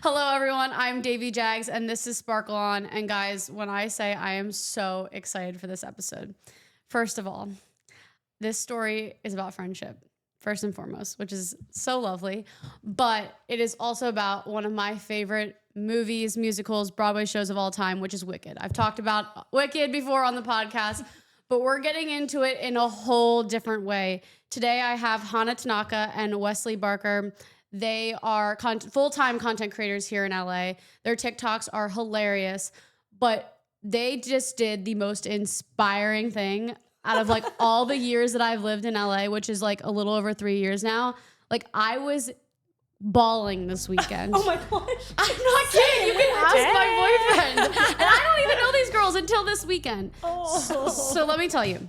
Hello, everyone. I'm Davy Jags, and this is Sparkle On. And guys, when I say I am so excited for this episode, first of all, this story is about friendship, first and foremost, which is so lovely. But it is also about one of my favorite movies, musicals, Broadway shows of all time, which is Wicked. I've talked about Wicked before on the podcast, but we're getting into it in a whole different way. Today, I have Hannah Tanaka and Wesley Barker. They are full-time content creators here in LA. Their TikToks are hilarious, but they just did the most inspiring thing out of like all the years that I've lived in LA, which is like a little over 3 years now. Like I was bawling this weekend. Oh my gosh. I'm not kidding. You can ask my boyfriend. And I don't even know these girls until this weekend. Oh. So let me tell you.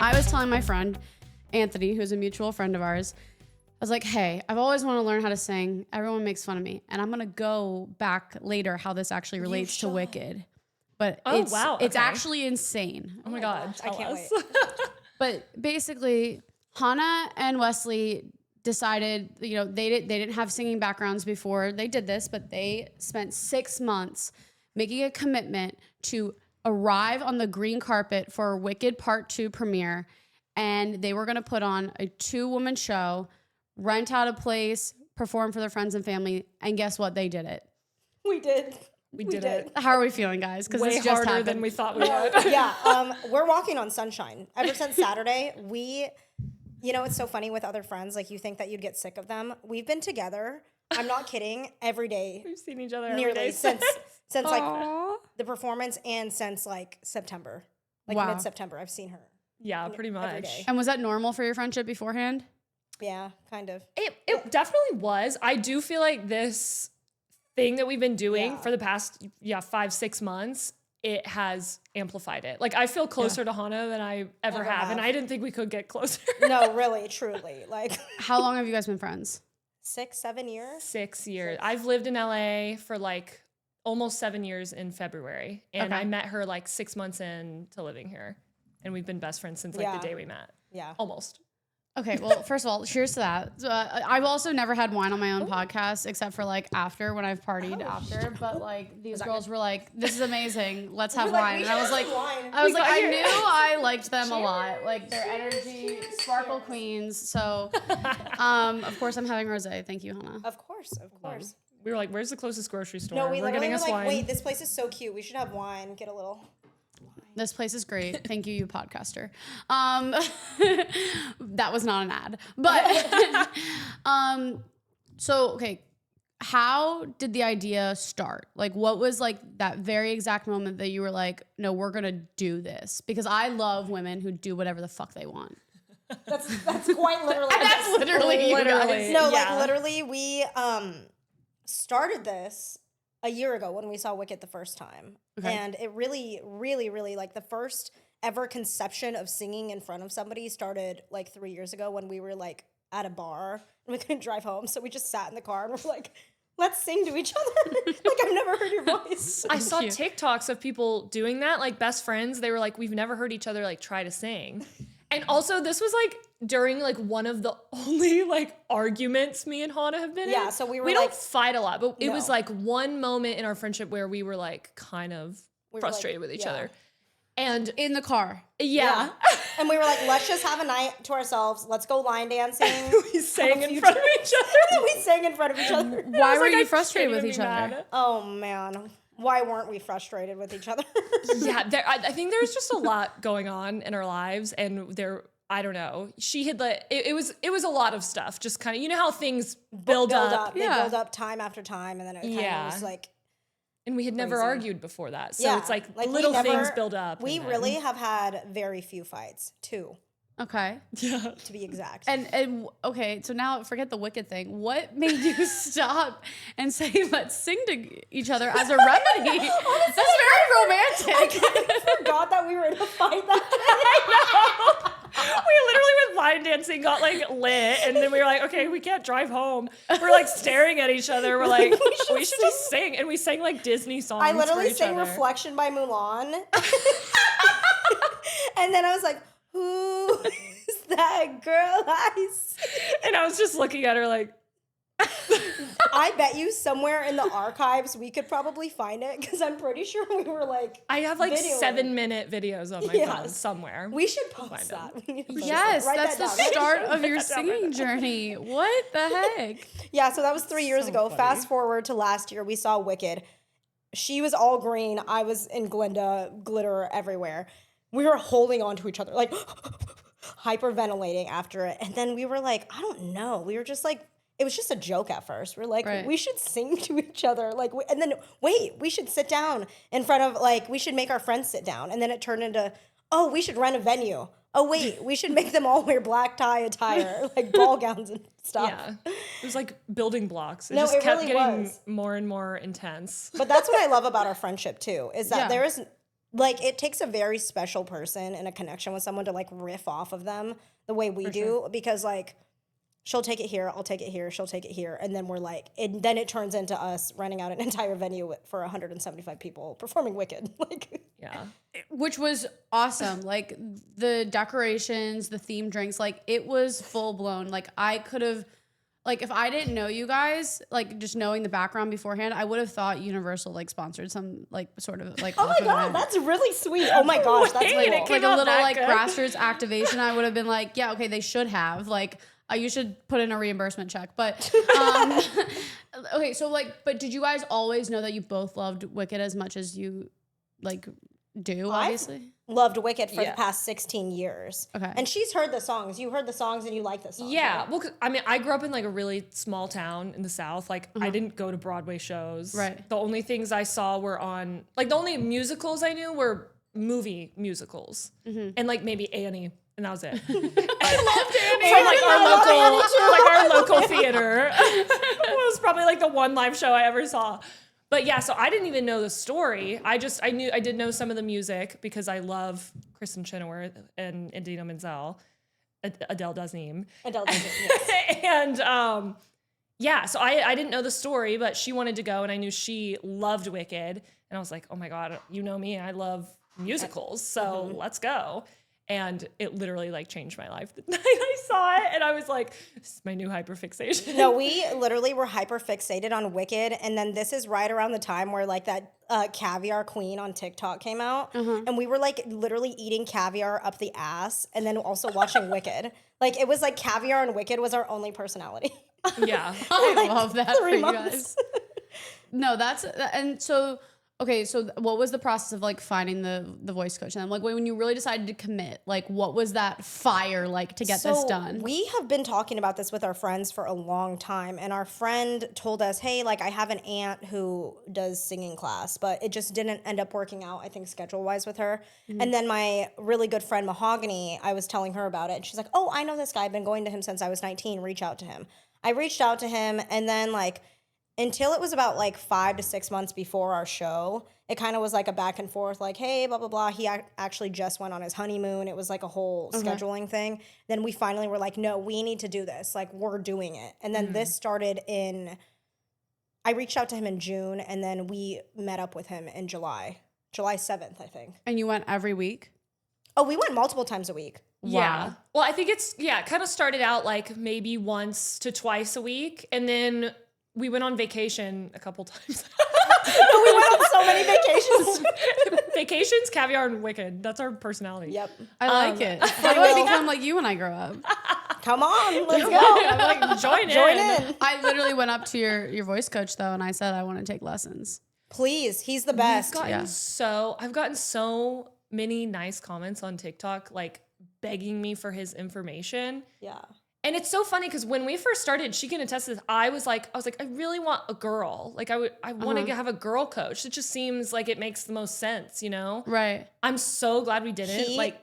I was telling my friend, Anthony, who's a mutual friend of ours, I was like, hey, I've always wanted to learn how to sing. Everyone makes fun of me. And I'm going to go back later how this actually relates to Wicked. But it's actually insane. Oh my God. I can't wait. But basically, Hannah and Wesley decided, you know, they didn't have singing backgrounds before they did this, but they spent 6 months making a commitment to arrive on the green carpet for Wicked Part 2 premiere. And they were going to put on a 2-woman show, rent out a place, perform for their friends and family. And guess what? They did it. We did. We did it. How are we feeling, guys? Because Way this just harder happened. than we thought we would. Yeah. We're walking on sunshine. Ever since Saturday, you know, it's so funny with other friends. Like, you think that you'd get sick of them. We've been together. I'm not kidding. Every day. We've seen each other every nearly day since like Aww. the performance and since like September, like Wow. mid-September. I've seen her. Yeah, pretty Every much. day. And was that normal for your friendship beforehand? Yeah, kind of. It definitely was. I do feel like this thing that we've been doing for the past 5-6 months, it has amplified it. Like I feel closer to Hannah than I ever have, and I didn't think we could get closer. No, really, truly. Like How long have you guys been friends? 6-7 years. 6 years. I've lived in LA for like almost 7 years in February, and I met her like 6 months into living here, and we've been best friends since like the day we met. Yeah. Almost. Okay, well, first of all, cheers to that. I've also never had wine on my own podcast, except for like after when I've partied after. But like these girls were like, "This is amazing. Let's have wine." And I was like, I knew I liked them a lot, like their energy, sparkle queens. So, of course, I'm having rosé. Thank you, Hannah. Of course, of course. We were like, "Where's the closest grocery store?" No, we We're literally getting were us like, wine. wait, this place is so cute. We should have wine. Get a little. This place is great. Thank you, you podcaster. That was not an ad, but so okay. How did the idea start? Like, what was like that very exact moment that you were like, no, we're gonna do this? Because I love women who do whatever the fuck they want. That's quite literally. That's literally you guys. No, like literally, we started this a year ago when we saw Wicked the first time. Okay. And it really, really, really, like the first ever conception of singing in front of somebody started like 3 years ago when we were like at a bar and we couldn't drive home. So we just sat in the car and we're like, let's sing to each other. Like, I've never heard your voice. I saw TikToks of people doing that, like best friends. They were like, we've never heard each other like try to sing. And also this was like during like one of the only like arguments me and Hannah have been in. Yeah, so we don't like, fight a lot, but it No. was like one moment in our friendship where we were like kind of frustrated with each other. And In the car. yeah. And we were like, let's just have a night to ourselves. Let's go line dancing. We sang in front of each other. We sang in front of each other. Why were like, you I frustrated can't with even each be other? mad. Oh, man. Why weren't we frustrated with each other? Yeah, I think there's just a lot going on in our lives, and I don't know. She had like it was a lot of stuff. Just kind of, you know how things build up. They build up time after time, and then it kind of was like. And we had never Crazy. argued before that, so it's like we little never- things build up. We and then- really have had very few fights, 2 Okay. yeah. to be exact. And okay, so now forget the Wicked thing. What made you stop and say let's sing to each other as a remedy? That's very romantic. I forgot that we were in a fight that day. literally went line dancing, got like lit, and then we were like, okay, we can't drive home. We're like staring at each other. We're like, we should just sing. And we sang like Disney songs. I literally for each sang other. Reflection by Mulan. And then I was like, who is that girl I see? And I was just looking at her like, I bet you somewhere in the archives we could probably find it because I'm pretty sure we were like. I have like videoing. 7-minute videos on my phone somewhere. We should post that. We need to post Yes, that. Write that's the that down. start of your that down right singing now. journey. What the heck? Yeah, so that was 3 years So ago. funny. Fast forward to last year, we saw Wicked. She was all green. I was in Glinda, glitter everywhere. We were holding on to each other, like hyperventilating after it. And then we were like, I don't know. We were just like, it was just a joke at first. We're like, Right. we should sing to each other. Like, and then wait, we should sit down in front of, like, we should make our friends sit down. And then it turned into, oh, we should rent a venue. Oh, wait, we should make them all wear black tie attire, like ball gowns and stuff. Yeah. It was like building blocks. It No, just it kept really getting was. more and more intense. But that's what I love about our friendship too, is that Yeah. there is, like, it takes a very special person and a connection with someone to like riff off of them the way we do, because like she'll take it here, I'll take it here, she'll take it here, and then we're like, and then it turns into us renting out an entire venue for 175 people performing Wicked. Like, Yeah. Which was awesome. Like the decorations, the themed drinks, like it was full blown. Like I could have, like if I didn't know you guys, like just knowing the background beforehand, I would have thought Universal like sponsored some like sort of like. oh my God, that's really sweet. Oh my gosh, that's Wait, really it cool. came like a out little that like good. grassroots activation. I would have been like, yeah, okay, they should have like. You should put in a reimbursement check, but okay. So like, but did you guys always know that you both loved Wicked as much as you like do? Obviously, Loved Wicked for Yeah. the past 16 years. Okay. And she's heard the songs. You heard the songs and you like the songs. Yeah. right? Well, I mean, I grew up in like a really small town in the South. Like, I didn't go to Broadway shows. Right. The only things I saw were on, like, the only musicals I knew were movie musicals. And like maybe Annie. And that was it. I loved Annie. From like our local theater. It was probably like the one live show I ever saw. But yeah, so I didn't even know the story. I did know some of the music because I love Kristen Chenoweth and Idina Menzel. Adele Dazeem. Adele does it, yes. And yeah, so I didn't know the story, but she wanted to go and I knew she loved Wicked. And I was like, oh my God, you know me, I love musicals, so let's go. And it literally like changed my life the night I saw it. And I was like, this is my new hyperfixation. No, we literally were hyper fixated on Wicked, and then this is right around the time where like that caviar queen on TikTok came out, and we were like literally eating caviar up the ass, and then also watching Wicked. Like it was like caviar and Wicked was our only personality. Yeah. I love that for 3 you months. guys. No, that's and so okay. So what was the process of like finding the voice coach? And like when you really decided to commit, like what was that fire like to get this done? We have been talking about this with our friends for a long time, and our friend told us, hey, like I have an aunt who does singing class, but it just didn't end up working out, I think, schedule-wise with her. And then my really good friend Mahogany, I was telling her about it, and she's like, oh, I know this guy. I've been going to him since I was 19. Reach out to him. I reached out to him, and then like until it was about like 5 to 6 months before our show, it kind of was like a back and forth, like, hey, blah, blah, blah. He actually just went on his honeymoon. It was like a whole scheduling thing. Then we finally were like, no, we need to do this. Like, we're doing it. And then this started I reached out to him in June, and then we met up with him in July 7th, I think. And you went every week? Oh, we went multiple times a week. Yeah. Wow. Well, I think it kind of started out like maybe once to twice a week. And then we went on vacation a couple times. We went on so many vacations. Vacations, caviar, and Wicked. That's our personality. Yep. I like it. How do will. I become like you when I grow up? Come on, let's go. I'm like, join in. I literally went up to your voice coach though, and I said I want to take lessons. Please, he's the best. I've gotten so many nice comments on TikTok, like begging me for his information. Yeah. And it's so funny because when we first started, she can attest to this. I was like, I really want a girl. Like I want to have a girl coach. It just seems like it makes the most sense, you know? Right. I'm so glad we didn't.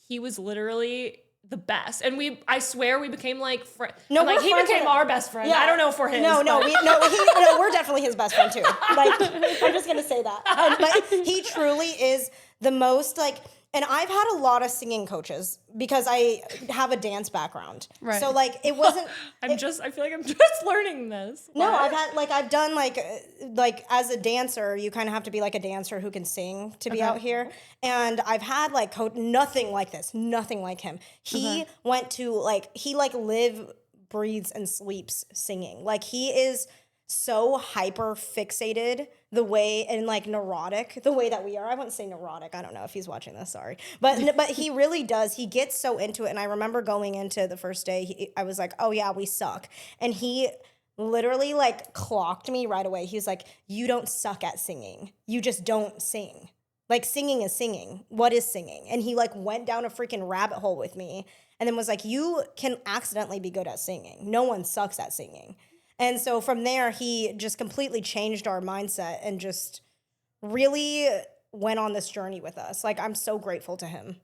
He was literally the best. And I swear we became like friends. No, like we're he friends became with- our best friend. Yeah. I don't know for his. No, but- we're definitely his best friend too. Like, I'm just gonna say that. But he truly is the most like, And I've had a lot of singing coaches because I have a dance background. Right. So like it wasn't. I feel like I'm just learning this. No, What? I've done like as a dancer, you kind of have to be like a dancer who can sing to be out here. And I've had like nothing like this, nothing like him. He went to he live, breathes, and sleeps singing. Like he is so hyper fixated the way and like neurotic the way that we are. I wouldn't say neurotic. I don't know if he's watching this. Sorry, but he really does. He gets so into it. And I remember going into the first day, I was like, "Oh yeah, we suck," and he literally like clocked me right away. He was like, "You don't suck at singing. You just don't sing. Like singing is singing. What is singing?" And he like went down a freaking rabbit hole with me, and then was like, "You can accidentally be good at singing. No one sucks at singing." And so from there, he just completely changed our mindset and just really went on this journey with us. Like, I'm so grateful to him.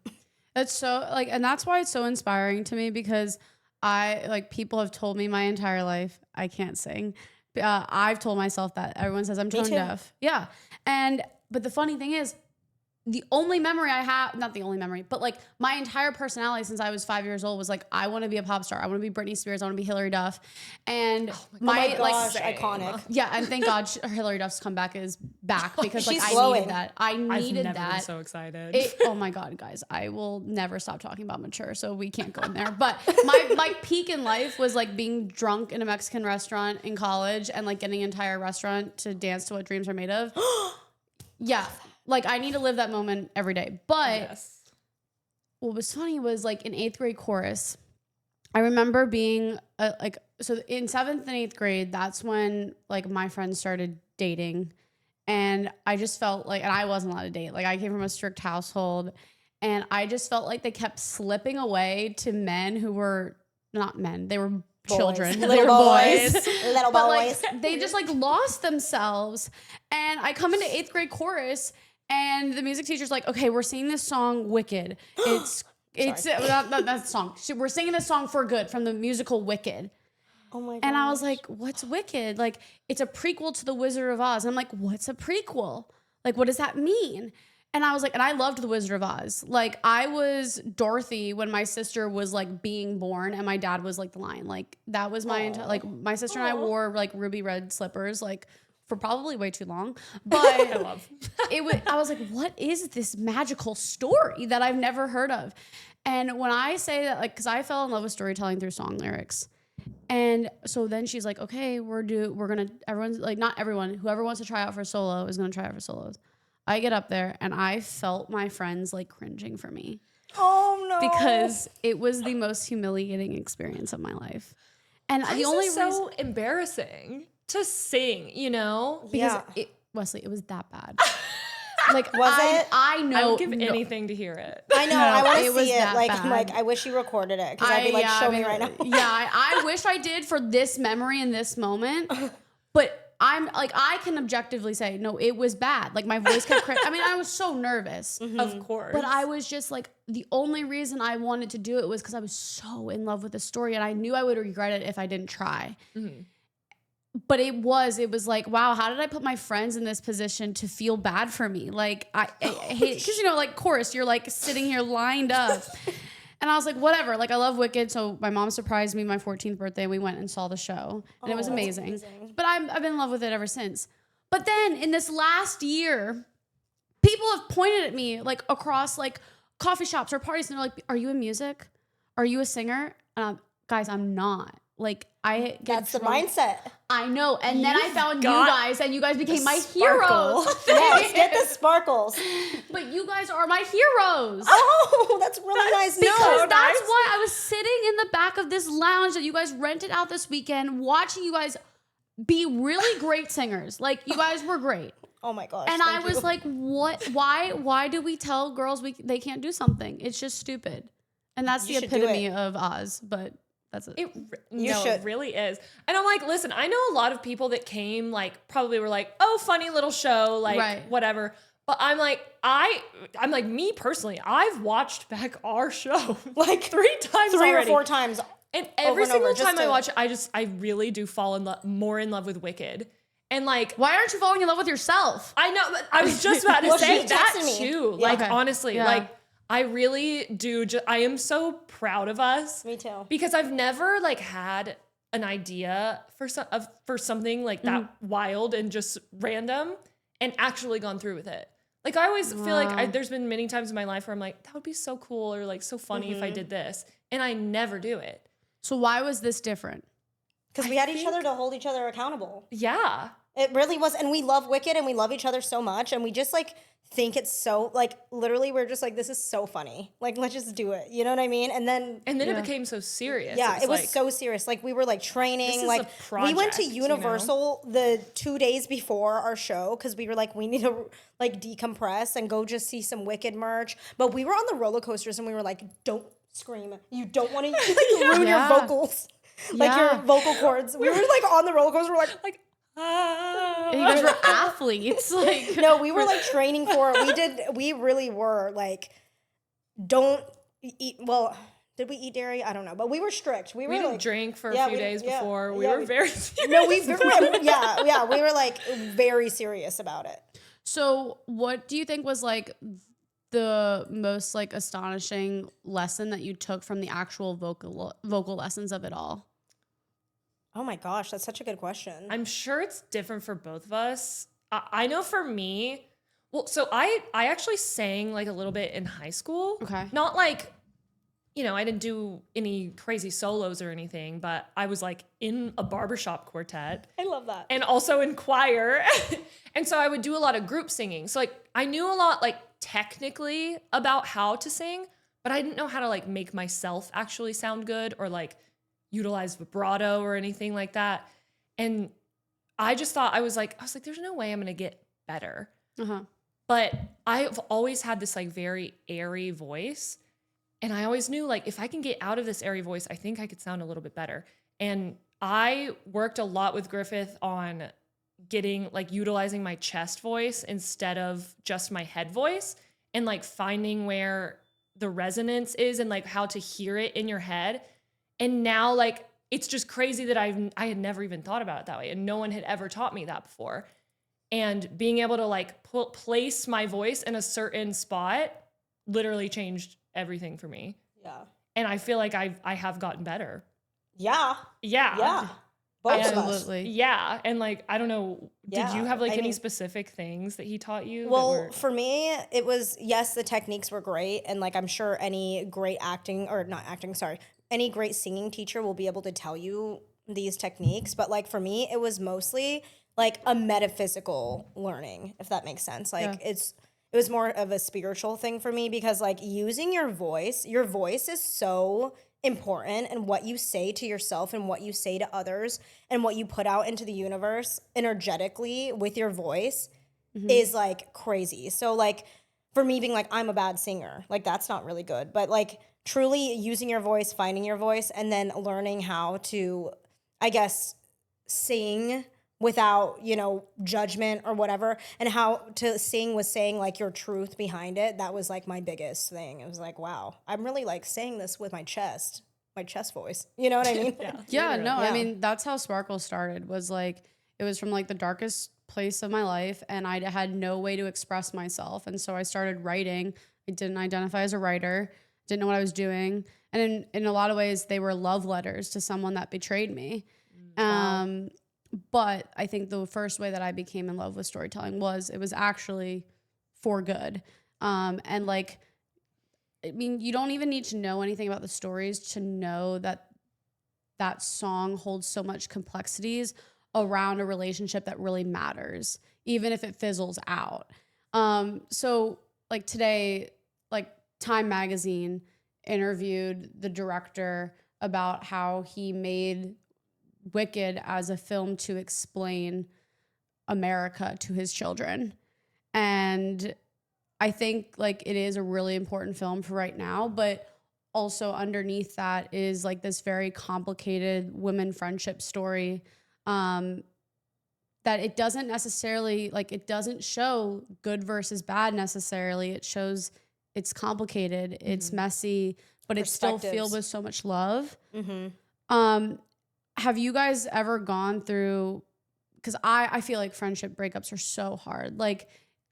That's so and that's why it's so inspiring to me, because people have told me my entire life I can't sing. I've told myself that. Everyone says I'm tone deaf. Yeah. But the funny thing is, the only memory I have, not the only memory, but like my entire personality since I was 5 years old was like, I want to be a pop star. I want to be Britney Spears. I want to be Hillary Duff. And my gosh, iconic. Yeah. And thank God Hillary Duff's comeback is back, because like She's I glowing. needed that. I needed I've never that. been so excited. Oh my God, guys, I will never stop talking about mature, so we can't go in there. But my peak in life was like being drunk in a Mexican restaurant in college and like getting an entire restaurant to dance to What Dreams Are Made Of. Yeah. Like, I need to live that moment every day. But what was funny was, like, in 8th grade chorus, I remember being, so in 7th and 8th grade, that's when, like, my friends started dating. And I just felt like, and I wasn't allowed to date. Like, I came from a strict household. And I just felt like they kept slipping away to men who were not men. They were children. Little They were boys. boys. Little But, boys. like, they just, like, lost themselves. And I come into 8th grade chorus, and the music teacher's like, okay, we're singing this song, Wicked. It's that song. We're singing this song for good from the musical Wicked. Oh my god. And I was like, what's Wicked? Like, it's a prequel to The Wizard of Oz. And I'm like, what's a prequel? Like, what does that mean? And I was like, and I loved The Wizard of Oz. Like, I was Dorothy when my sister was like being born, and my dad was like the lion. Like, that was my entire, like, my sister and I wore like ruby red slippers, like, for probably way too long, but I was like, what is this magical story that I've never heard of? And when I say that, like, cause I fell in love with storytelling through song lyrics. And so then she's like, okay, everyone's like, not everyone, whoever wants to try out for solo is going to try out for solos. I get up there and I felt my friends like cringing for me. Oh no. Because it was the most humiliating experience of my life. And the only reason, so embarrassing to sing, you know? because Wesley, it was that bad. Like, Was it? I know. I would give anything to hear it. I know. I want to it was see it. that Like, bad. I'm like, I wish you recorded it, because I'd be like, show me right now. I wish I did for this memory in this moment, but I'm like, I can objectively say, no, it was bad. Like, my voice kept I mean, I was so nervous. Of course. But I was just like, the only reason I wanted to do it was because I was so in love with the story, and I knew I would regret it if I didn't try. But it was like, wow, how did I put my friends in this position to feel bad for me? Like, I hate it. Because, you know, like, chorus, you're like sitting here lined up. And I was like, whatever. Like, I love Wicked. So my mom surprised me my 14th birthday. We went and saw the show. And it was amazing. But I've been in love with it ever since. But then in this last year, people have pointed at me, like, across, like, coffee shops or parties. And they're like, are you in music? Are you a singer? Guys, I'm not. Like, I get That's drunk. the mindset. I know. And then I found you got guys, and you guys became my sparkle. heroes. Yes, get the sparkles. But you guys are my heroes. Oh, that's really nice. Because No, that's why I was sitting in the back of this lounge that you guys rented out this weekend, watching you guys be really great singers. Like, you guys were great. Oh my gosh. And I was like, what? Why do we tell girls they can't do something? It's just stupid. And that's the You should do epitome it. of Oz, but that's it. It really is. And I'm like, listen, I know a lot of people that came, like, probably were like, oh, funny little show, like, Right. whatever. But I'm like, I'm like, me personally, I've watched back our show like 3 times 3 already. or 4 times. And every over and over, single time just I to- watch it, I really do fall more in love with Wicked. And like, Why aren't you falling in love with yourself? I know, but I was just about to Well, say she that texted me. too. Yeah. Like, Okay. honestly, Yeah. like, I really do. I am so proud of us. Me too. Because I've never like had an idea for something like that wild and just random and actually gone through with it. Like I always feel like there's been many times in my life where I'm like, that would be so cool or like so funny if I did this. And I never do it. So why was this different? Because we had each other to hold each other accountable. Yeah. It really was. And we love Wicked and we love each other so much. And we just like think it's so like literally we're just like, this is so funny. Like, let's just do it. You know what I mean? And then it became so serious. Yeah, it was like, so serious. Like we were like training. this is Like a project, we went to Universal the 2 days before our show because we were like, we need to like decompress and go just see some Wicked merch. But we were on the roller coasters and we were like, don't scream. You don't want to like, ruin your vocals. Like your vocal cords. We were like on the roller coaster. We're like And you guys were athletes. Like no, we were like training for it. We really were like, don't eat. Well, did we eat dairy? I don't know, but we were strict. We didn't like, drink for a few days before. We were very serious. No, we were like very serious about it. So what do you think was like the most like astonishing lesson that you took from the actual vocal lessons of it all? Oh my gosh, that's such a good question. I'm sure it's different for both of us. I know for me, well, so I actually sang like a little bit in high school. Okay. Not like, you know, I didn't do any crazy solos or anything, but I was like in a barbershop quartet. I love that. And also in choir. And so I would do a lot of group singing. So like I knew a lot like technically about how to sing, but I didn't know how to like make myself actually sound good or like utilize vibrato or anything like that. And I just thought I was like, there's no way I'm going to get better. But I've always had this like very airy voice. And I always knew like, if I can get out of this airy voice, I think I could sound a little bit better. And I worked a lot with Griffith on getting like utilizing my chest voice instead of just my head voice and like finding where the resonance is and like how to hear it in your head. And now, like, it's just crazy that I had never even thought about it that way. And no one had ever taught me that before. And being able to, like, place my voice in a certain spot literally changed everything for me. Yeah. And I feel like I have gotten better. Yeah. Yeah. Yeah. Both Absolutely. of us. Yeah. And, like, I don't know, did Yeah. you have, like, I any mean, specific things that he taught you? Well, for me, it was, yes, the techniques were great. And, like, I'm sure any great any great singing teacher will be able to tell you these techniques. But like for me, it was mostly like a metaphysical learning, if that makes sense. Like it was more of a spiritual thing for me because like using your voice is so important, and what you say to yourself and what you say to others and what you put out into the universe energetically with your voice is like crazy. So like for me being like, I'm a bad singer, like that's not really good. But like truly using your voice, finding your voice, and then learning how to, I guess, sing without, you know, judgment or whatever, and how to sing with saying like your truth behind it. That was like my biggest thing. It was like, wow, I'm really like saying this with my chest voice. You know what I mean? I mean, that's how Sparkle started, was like, it was from like the darkest place of my life and I had no way to express myself. And so I started writing. I didn't identify as a writer, didn't know what I was doing. And in a lot of ways, they were love letters to someone that betrayed me. Wow. But I think the first way that I became in love with storytelling was it was actually for good. And like, I mean, you don't even need to know anything about the stories to know that that song holds so much complexities around a relationship that really matters, even if it fizzles out. So like today, like Time Magazine interviewed the director about how he made Wicked as a film to explain America to his children. And I think like it is a really important film for right now, but also underneath that is like this very complicated women friendship story that it doesn't necessarily, like, it doesn't show good versus bad necessarily. It shows it's complicated, it's messy, but it's still filled with so much love. Have you guys ever gone through, because I feel like friendship breakups are so hard. Like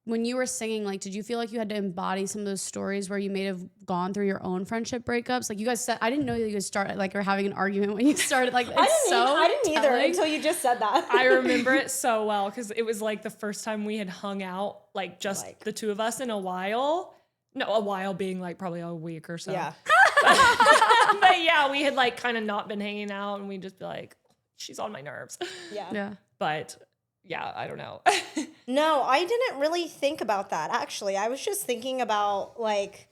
when you were singing, like, did you feel like you had to embody some of those stories where you may have gone through your own friendship breakups? Like you guys said, I didn't know that you guys started like or having an argument when you started. Like, I didn't either telling. until you just said that. I remember it so well because it was like the first time we had hung out, like just the two of us in a while. No, a while being like probably a week or so. Yeah. But yeah, we had like kind of not been hanging out and we'd just be like, she's on my nerves. Yeah. But yeah, I don't know. No, I didn't really think about that, actually. I was just thinking about, like,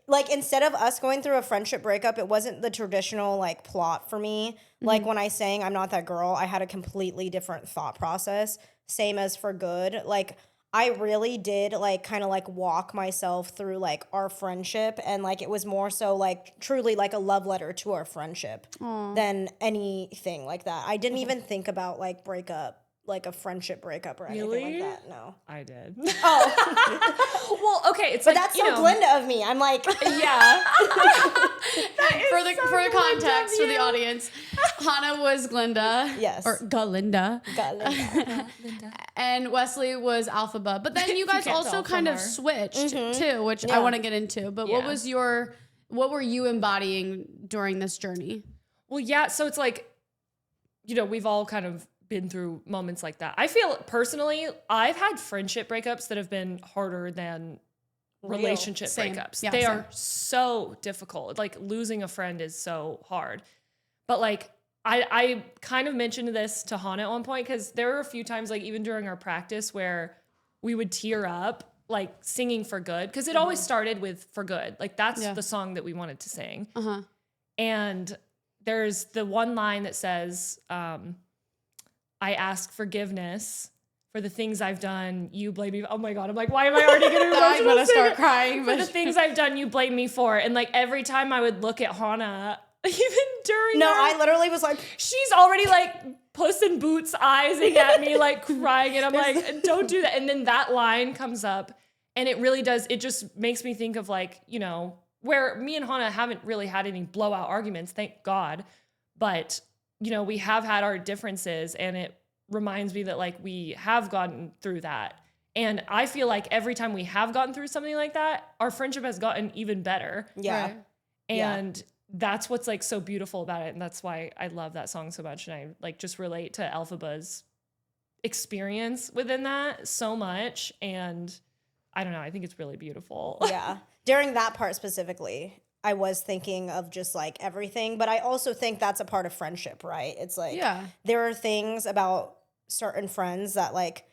like, instead of us going through a friendship breakup, it wasn't the traditional, like, plot for me. Like, when I sang I'm Not That Girl, I had a completely different thought process. Same as For Good. Like, I really did, like, kind of, like, walk myself through, like, our friendship. And, like, it was more so, like, truly, like, a love letter to our friendship than anything like that. I didn't even think about, like, breakup, like, a friendship breakup or anything like that. No. I did. Oh. Well, okay. It's But like, that's so Glinda of me. I'm like, yeah. For the context for the audience, Hannah was Glinda. Yes. Or Galinda. Glinda. And Wesley was Alphaba. But then you guys can't also tell kind from of her. switched too, which I Yeah. want to get into. But Yeah. what were you embodying during this journey? Well, yeah. So it's like, you know, we've all kind of been through moments like that. I feel personally, I've had friendship breakups that have been harder than relationship Same. breakups. Yeah, They same. are so difficult. Like losing a friend is so hard. But like, I kind of mentioned this to Hannah at one point because there were a few times, like even during our practice, where we would tear up, like singing For Good, because it always started with For Good. Like that's the song that we wanted to sing. And there's the one line that says, I ask forgiveness for the things I've done. You blame me. Oh my God. I'm like, why am I already getting emotional? I'm gonna start crying. For the things I've done, you blame me for. And like every time I would look at Hannah, even during No, our- I literally was like, she's already like Puss in Boots eyesing at me, like crying. And I'm like, don't do that. And then that line comes up and it really does. It just makes me think of like, you know, where me and Hannah haven't really had any blowout arguments, thank God. But, you know, we have had our differences and it reminds me that like we have gotten through that. And I feel like every time we have gotten through something like that, our friendship has gotten even better. yeah. Right. And that's what's like so beautiful about it. And that's why I love that song so much. And I like just relate to Elphaba's experience within that so much. And I don't know, I think it's really beautiful. Yeah. During that part specifically, I was thinking of just like everything, but I also think that's a part of friendship, right? It's like there are things about certain friends that like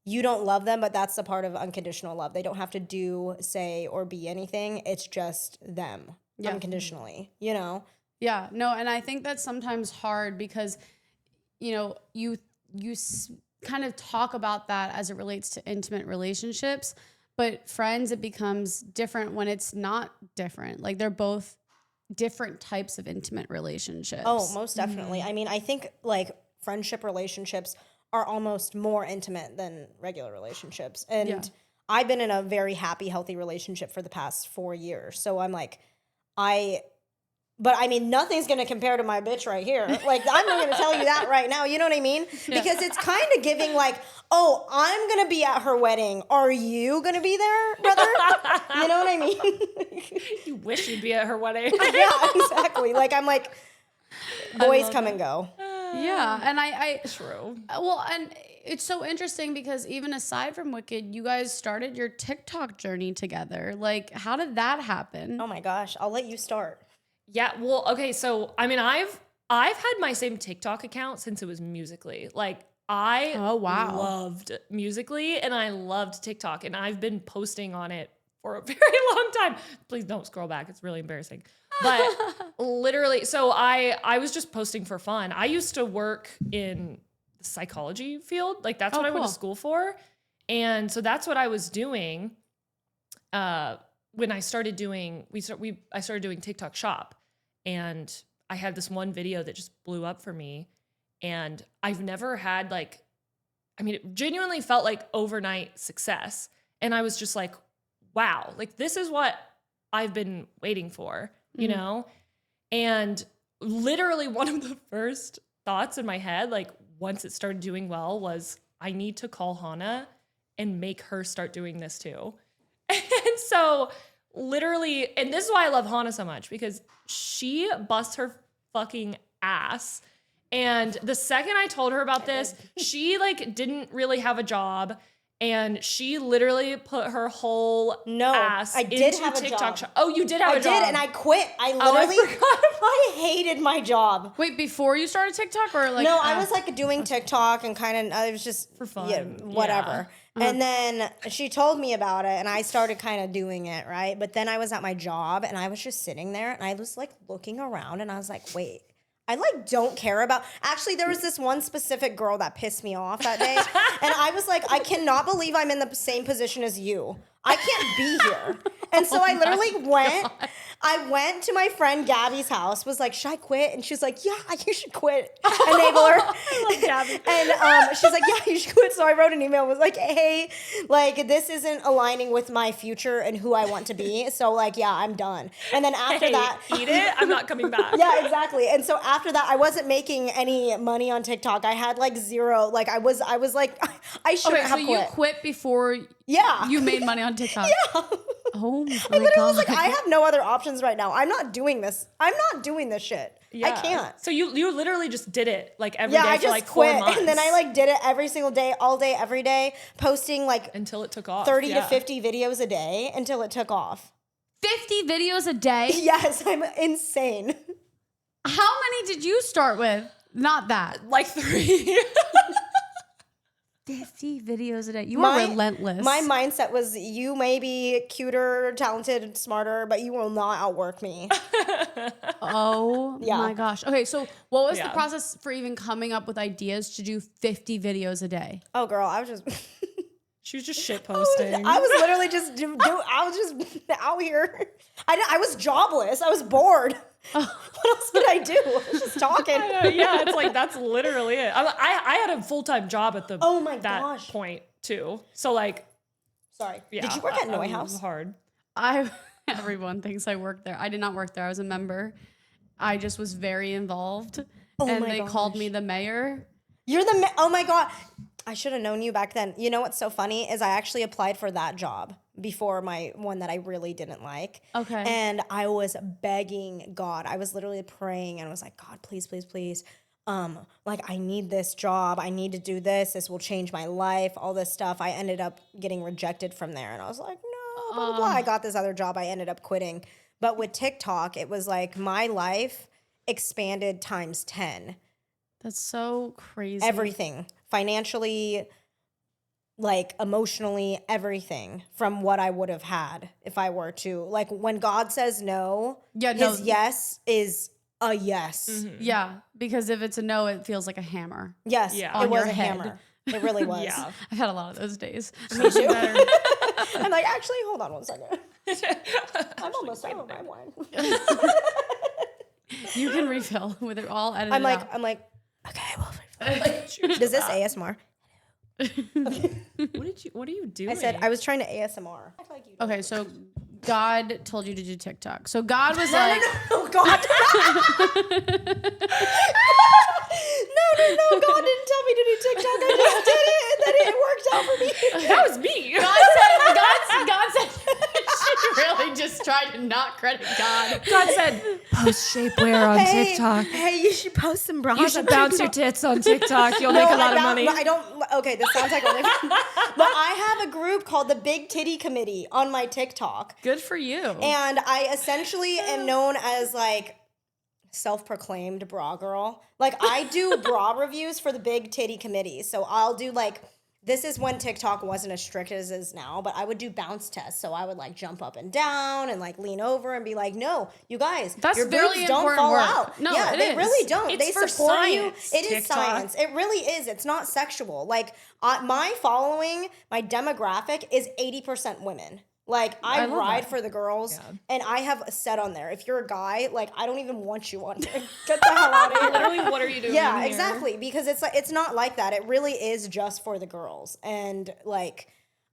you don't love them, but that's the part of unconditional love. They don't have to do, say, or be anything. It's just them unconditionally, you know? Yeah, no, and I think that's sometimes hard because, you know, you kind of talk about that as it relates to intimate relationships, but friends, it becomes different when it's not different. Like they're both different types of intimate relationships. Oh, most definitely. I mean, I think like friendship relationships are almost more intimate than regular relationships. And I've been in a very happy, healthy relationship for the past 4 years. So I'm like, but I mean, nothing's going to compare to my bitch right here. Like, I'm not going to tell you that right now. You know what I mean? Because it's kind of giving like, oh, I'm going to be at her wedding. Are you going to be there, brother? You know what I mean? You wish you'd be at her wedding. Yeah, exactly. Like, I'm like, boys come and go. Yeah, and I True. Well, and it's so interesting because even aside from Wicked, you guys started your TikTok journey together. Like, how did that happen? Oh my gosh, I'll let you start. Yeah, well, okay, so I mean, I've had my same TikTok account since it was Musical.ly. Like, I loved Musical.ly and I loved TikTok, and I've been posting on it for a very long time. Please don't scroll back; it's really embarrassing. But literally, so I was just posting for fun. I used to work in the psychology field, like that's what I went to school for, and so that's what I was doing. When I started doing, I started doing TikTok Shop, and I had this one video that just blew up for me, and I've never had like, I mean, it genuinely felt like overnight success, and I was just like, wow, like this is what I've been waiting for, you know? And literally one of the first thoughts in my head, like once it started doing well, was I need to call Hannah and make her start doing this too. And so literally, and this is why I love Hannah so much, because she busts her fucking ass. And the second I told her about this, she like didn't really have a job. And she literally put her whole ass I did into have a TikTok. job. Oh, you did have a job. I did, and I quit. I literally, I hated my job. Wait, before you started TikTok or like? No, I was like doing TikTok and kind of, I was just For fun. yeah, whatever. Yeah. And then she told me about it, and I started kind of doing it, right? But then I was at my job, and I was just sitting there, and I was like looking around, and I was like, wait. I like don't care about. Actually, there was this one specific girl that pissed me off that day, and I was like, I cannot believe I'm in the same position as you. I can't be here. And so I literally went. I went to my friend Gabby's house. Was like, should I quit? And she's like, yeah, you should quit. Enabler. I love Gabby. And she's like, yeah, you should quit. So I wrote an email. Was like, hey, like this isn't aligning with my future and who I want to be. So like, yeah, I'm done. And then after that, eat it. I'm not coming back. yeah, exactly. And so after that, I wasn't making any money on TikTok. I had like zero. Like I was like, I shouldn't have so quit. you quit before you made money on TikTok. Yeah. Oh my I literally was God. like, I have no other options right now. I'm not doing this. I'm not doing this shit. Yeah. I can't. So you literally just did it like every day I for just like 4 quit. months. And then I like did it every single day, all day, every day, posting like until it took off. 30 to 50 videos a day until it took off. 50 videos a day? Yes, I'm insane. How many did you start with? Not that. Like 3. 50 videos a day. You are relentless. My mindset was you may be cuter, talented, smarter, but you will not outwork me. Oh Yeah. my gosh. Okay, so what was the Yeah. process for even coming up with ideas to do 50 videos a day? Oh, girl, I was just... She was just shit posting. I was literally just I was just out here. I was jobless. I was bored. What else could I do? I was just talking. Yeah, it's like that's literally it. I had a full-time job at the Oh my that gosh. point too. So like, Sorry. yeah, Did you work at it Neuhaus? was hard. Everyone thinks I worked there. I did not work there. I was a member. I just was very involved. Oh and my they called gosh. me the mayor. You're the oh my God. I should have known you back then. You know what's so funny is I actually applied for that job before my one that I really didn't like. Okay. And I was begging God. I was literally praying and I was like, God, please, please, please. Like I need this job. I need to do this. This will change my life. All this stuff. I ended up getting rejected from there. And I was like, no, blah, blah, blah. I got this other job. I ended up quitting. But with TikTok, it was like my life expanded times 10. That's so crazy. Everything. Financially, like emotionally, everything from what I would have had if I were to. Like when God says no, his yes is a yes. Mm-hmm. Yeah, because if it's a no, it feels like a hammer. Yes, Yeah. it On was your a head. hammer. It really was. Yeah. I've had a lot of those days. Me too. I'm like, actually, hold on one second. I'm almost out of my wine. You can refill with it all edited I'm like, out. okay, well, does this ASMR? What are you doing? I said I was trying to ASMR. Okay, so God told you to do TikTok. So God was like, Oh God. No, God didn't tell me to do TikTok. I just did it, and then it worked out for me. that was me. God said, she really just tried to not credit God. God said, post shapewear on TikTok. Hey, you should post some bras. You should bounce your tits on TikTok. You'll make a lot of money. I don't. Okay, this sounds like only. But I have a group called the Big Titty Committee on my TikTok, Good for you. and I essentially am known as like self-proclaimed bra girl. Like I do bra reviews for the Big Titty Committee, so I'll do like. This is when TikTok wasn't as strict as it is now, but I would do bounce tests. So I would like jump up and down and like lean over and be like, no, you guys, That's your really boobs don't important fall work. out. No, yeah, it they is. really don't. It's They for support science, you. It is TikTok. science. It really is. It's not sexual. Like my following, my demographic is 80% women. Like I love ride that. for the girls, Yeah. and I have a set on there. If you're a guy, like I don't even want you on there. Get the hell out of here. Literally, what are you doing? Yeah, here? exactly. Because it's like it's not like that. It really is just for the girls, and like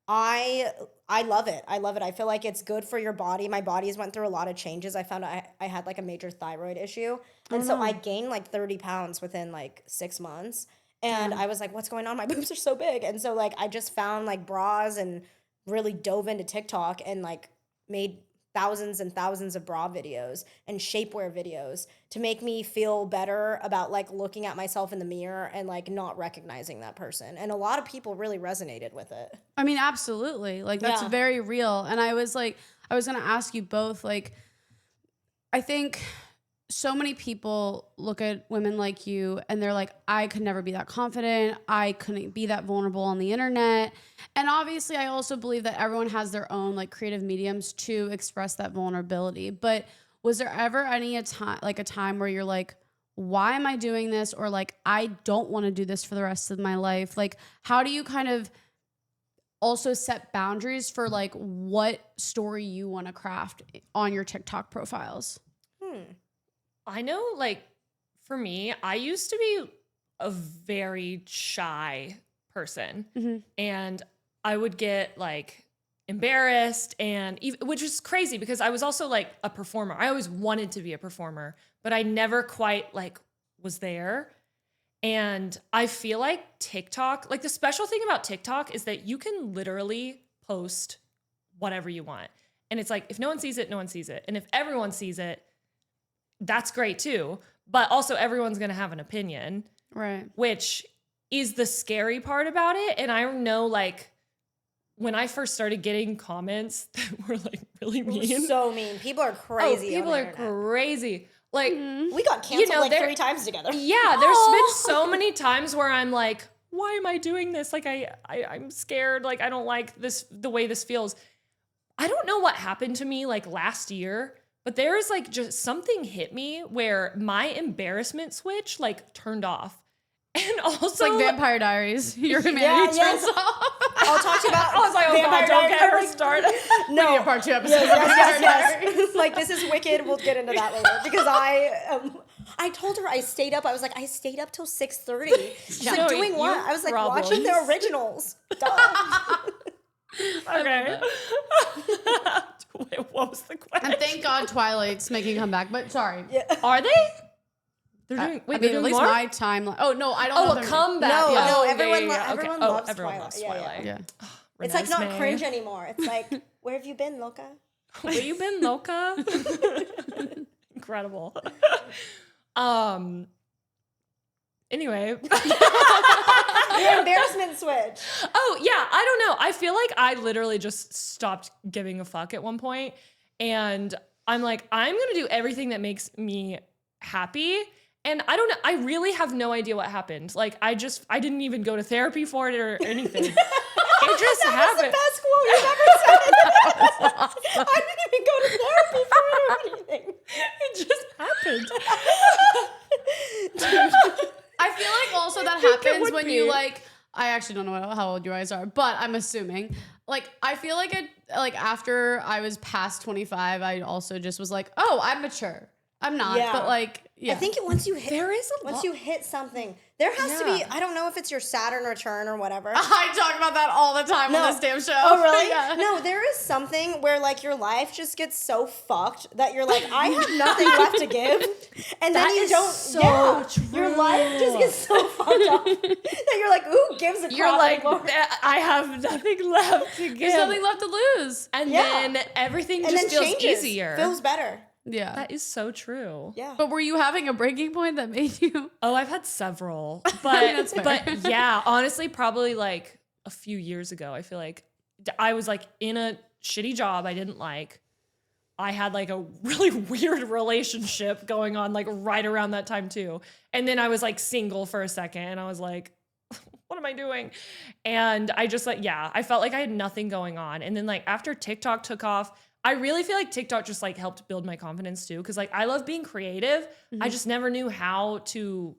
I love it. I love it. I feel like it's good for your body. My body's went through a lot of changes. I found I had like a major thyroid issue, and so I gained like 30 pounds within like 6 months. And I was like, what's going on? My boobs are so big. And so like I just found like bras and really dove into TikTok and like made thousands and thousands of bra videos and shapewear videos to make me feel better about like looking at myself in the mirror and like not recognizing that person. And a lot of people really resonated with it. I mean, absolutely. Like that's very real. And I was going to ask you both, like, I think so many people look at women like you and they're like, I could never be that confident. I couldn't be that vulnerable on the internet. And obviously I also believe that everyone has their own like creative mediums to express that vulnerability. But was there ever a time where you're like, why am I doing this? Or like, I don't want to do this for the rest of my life. Like, how do you kind of also set boundaries for like what story you want to craft on your TikTok profiles? I know, like, for me, I used to be a very shy person. And I would get, like, embarrassed which is crazy because I was also, like, a performer. I always wanted to be a performer, but I never quite, like, was there. And I feel like TikTok, like, the special thing about TikTok is that you can literally post whatever you want. And it's like, if no one sees it, no one sees it. And if everyone sees it, that's great too. But also everyone's going to have an opinion. Right. Which is the scary part about it. And I know, like, when I first started getting comments that were like really mean. So mean. People are crazy. People are crazy. Like, we got canceled 3 times together. Yeah, there's been so many times where I'm like, why am I doing this? Like, I'm scared. Like, I don't like this, the way this feels. I don't know what happened to me like last year, but there is like just something hit me where my embarrassment switch like turned off. And also, it's like Vampire Diaries. Your humanity turns off. I'll talk to you about. I was like, oh God, don't get her started. No, we need a part 2 episode. Yes. Like, this is wicked. We'll get into that later because I told her I stayed up. I was like, I stayed up till 6:30. She's like, doing what? I was like, watching the originals. Okay. Wait, what was the question? And thank God Twilight's making a comeback. But sorry, are they? They're doing. Wait, at least more? my timeline. Oh no, I don't. Oh, a comeback. No, Yeah. everyone loves everyone Twilight. loves Twilight. Yeah. It's like not cringe anymore. It's like, where have you been, Loca? Where you been, Loca? Incredible. Anyway. Your embarrassment switch. Oh, yeah. I don't know. I feel like I literally just stopped giving a fuck at one point. And I'm like, I'm going to do everything that makes me happy. And I don't know. I really have no idea what happened. Like, I didn't even go to therapy for it or anything. It just happened. That's the best quote you've ever said. I didn't even go to therapy for it or anything. It just happened. I feel like also that happens when you like, I actually don't know how old you guys are, but I'm assuming. Like, I feel like after I was past 25, I also just was like, oh, I'm mature. I'm not, but like, yeah. I think once you hit, once you hit something, there has to be, I don't know if it's your Saturn return or whatever. I talk about that all the time on this damn show. Oh, really? Yeah. No, there is something where like your life just gets so fucked that you're like, I have nothing left to give. And then you don't, true. Your life just gets so fucked up that you're like, who gives a crap You're like, anymore? I have nothing left to give. There's nothing left to lose. And then everything just feels easier. Feels better. Yeah. That is so true. Yeah. But were you having a breaking point that made you? Oh, I've had several. That's fair. But yeah, honestly, probably like a few years ago, I feel like I was like in a shitty job I didn't like. I had like a really weird relationship going on like right around that time too. And then I was like single for a second and I was like, what am I doing? And I just like, I felt like I had nothing going on. And then like after TikTok took off, I really feel like TikTok just like helped build my confidence too. Cause like I love being creative. I just never knew how to